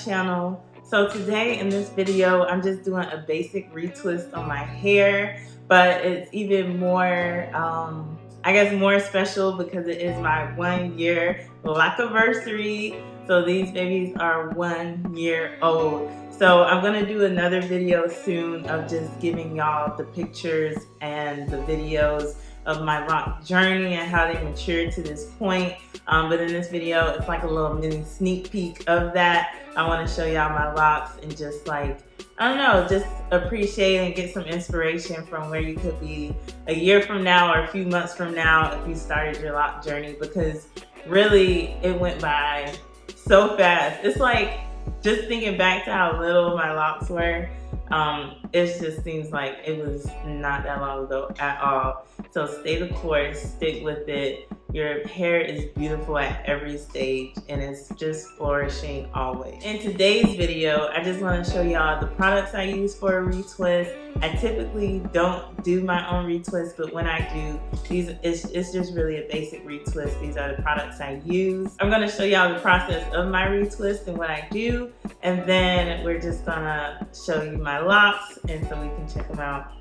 channel. So today in this video, I'm just doing a basic retwist on my hair, but it's even more, I guess more special because it is my 1 year loc-iversary. So these babies are 1 year old. So I'm gonna do another video soon of just giving y'all the pictures and the videos of my loc journey and how they matured to this point. But in this video, it's like a little mini sneak peek of that. I want to show y'all my locs and just like, I don't know, just appreciate and get some inspiration from where you could be a year from now or a few months from now if you started your loc journey, because really it went by so fast. It's like, just thinking back to how little my locs were, it just seems like it was not that long ago at all. So stay the course, stick with it. Your hair is beautiful at every stage and it's just flourishing always. In today's video, I just want to show y'all the products I use for a retwist. I typically don't do my own retwist, but when I do, it's just really a basic retwist. These are the products I use. I'm going to show y'all the process of my retwist and what I do, and then we're just gonna show you my locs and so we can check them out.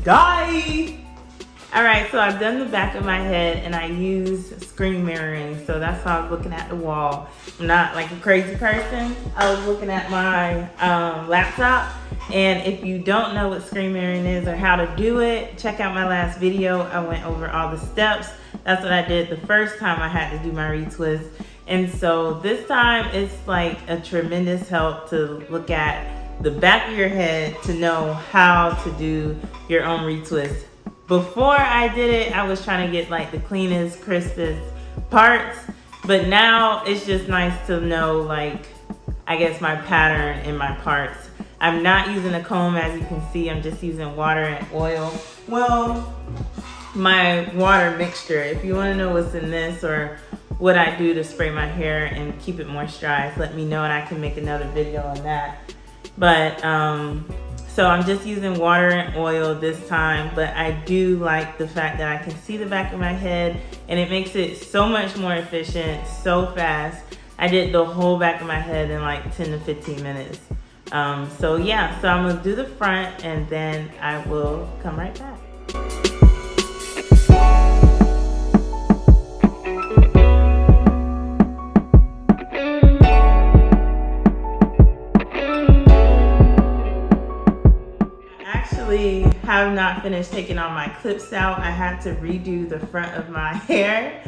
Die! Alright, so I've done the back of my head and I use screen mirroring, so that's how I was looking at the wall. I'm not like a crazy person. I was looking at my laptop, and if you don't know what screen mirroring is or how to do it, check out my last video. I went over all the steps. That's what I did the first time I had to do my retwist. And so this time it's like a tremendous help to look at the back of your head to know how to do your own retwist. Before I did it, I was trying to get like the cleanest, crispest parts, but now it's just nice to know, like, I guess my pattern in my parts. I'm not using a comb, as you can see. I'm just using water and oil. Well, my water mixture. If you want to know what's in this or what I do to spray my hair and keep it moisturized, let me know and I can make another video on that. But so I'm just using water and oil this time, but I do like the fact that I can see the back of my head and it makes it so much more efficient, so fast. I did the whole back of my head in like 10 to 15 minutes. So yeah, so I'm gonna do the front and then I will come right back. have not finished taking all my clips out. I had to redo the front of my hair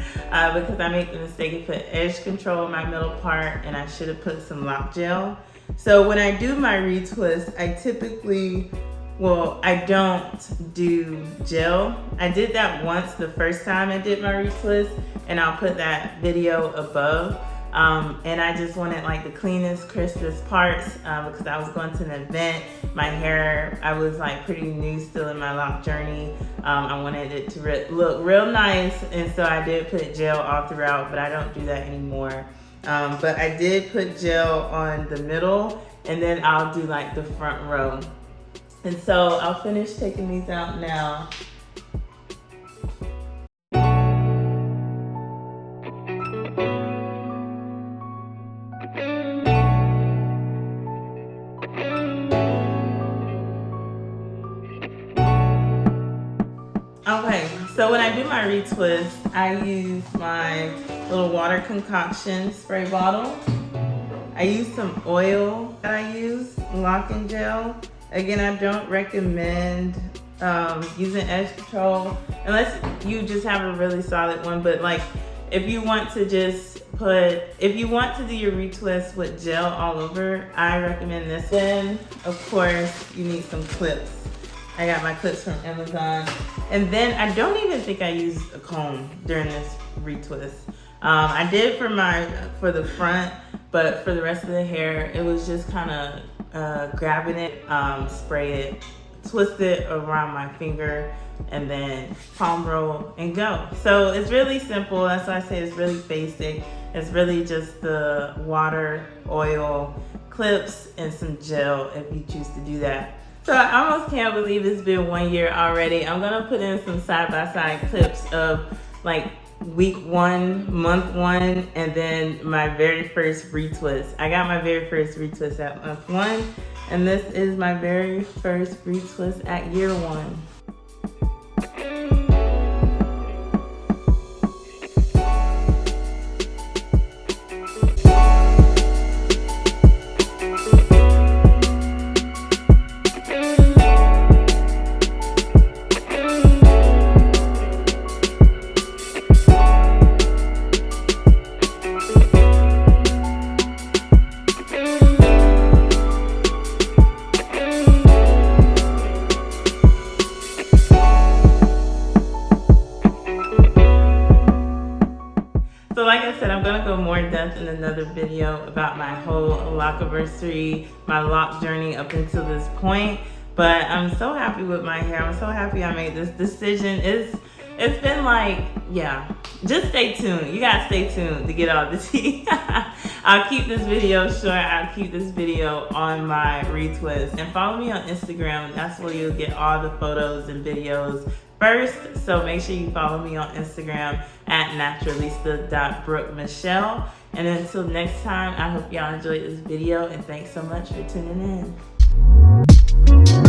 because I made the mistake and put edge control in my middle part, and I should have put some lock gel. So when I do my retwist, I typically, well, I don't do gel. I did that once the first time I did my retwist, and I'll put that video above. And I just wanted like the cleanest, crispest parts because I was going to an event. My hair, I was like pretty new still in my lock journey. I wanted it to look real nice, and so I did put gel all throughout, but I don't do that anymore. But I did put gel on the middle, and then I'll do like the front row. And so I'll finish taking these out now. Okay, so when I do my retwist, I use my little water concoction spray bottle. I use some oil that I use, locking gel. Again, I don't recommend using edge control unless you just have a really solid one, but like if you want to if you want to do your retwist with gel all over, I recommend this. Then, of course, you need some clips. I got my clips from Amazon. And then I don't even think I used a comb during this retwist. I did for the front, but for the rest of the hair, it was just kind of grabbing it, spray it, twist it around my finger, and then palm roll and go. So it's really simple. That's why I say it's really basic. It's really just the water, oil, clips, and some gel if you choose to do that. So I almost can't believe it's been 1 year already. I'm gonna put in some side-by-side clips of like week 1, month 1, and then my very first retwist. I got my very first retwist at month 1, and this is my very first retwist at year 1. So like I said, I'm gonna go more in depth in another video about my whole lockiversary, my lock journey up until this point. But I'm so happy with my hair. I'm so happy I made this decision. It's been like, yeah, just stay tuned. You gotta stay tuned to get all the tea. I'll keep this video short. I'll keep this video on my retwist. And follow me on Instagram. That's where you'll get all the photos and videos first. So make sure you follow me on Instagram at naturalista.brookmichelle. And until next time, I hope y'all enjoyed this video, and thanks so much for tuning in.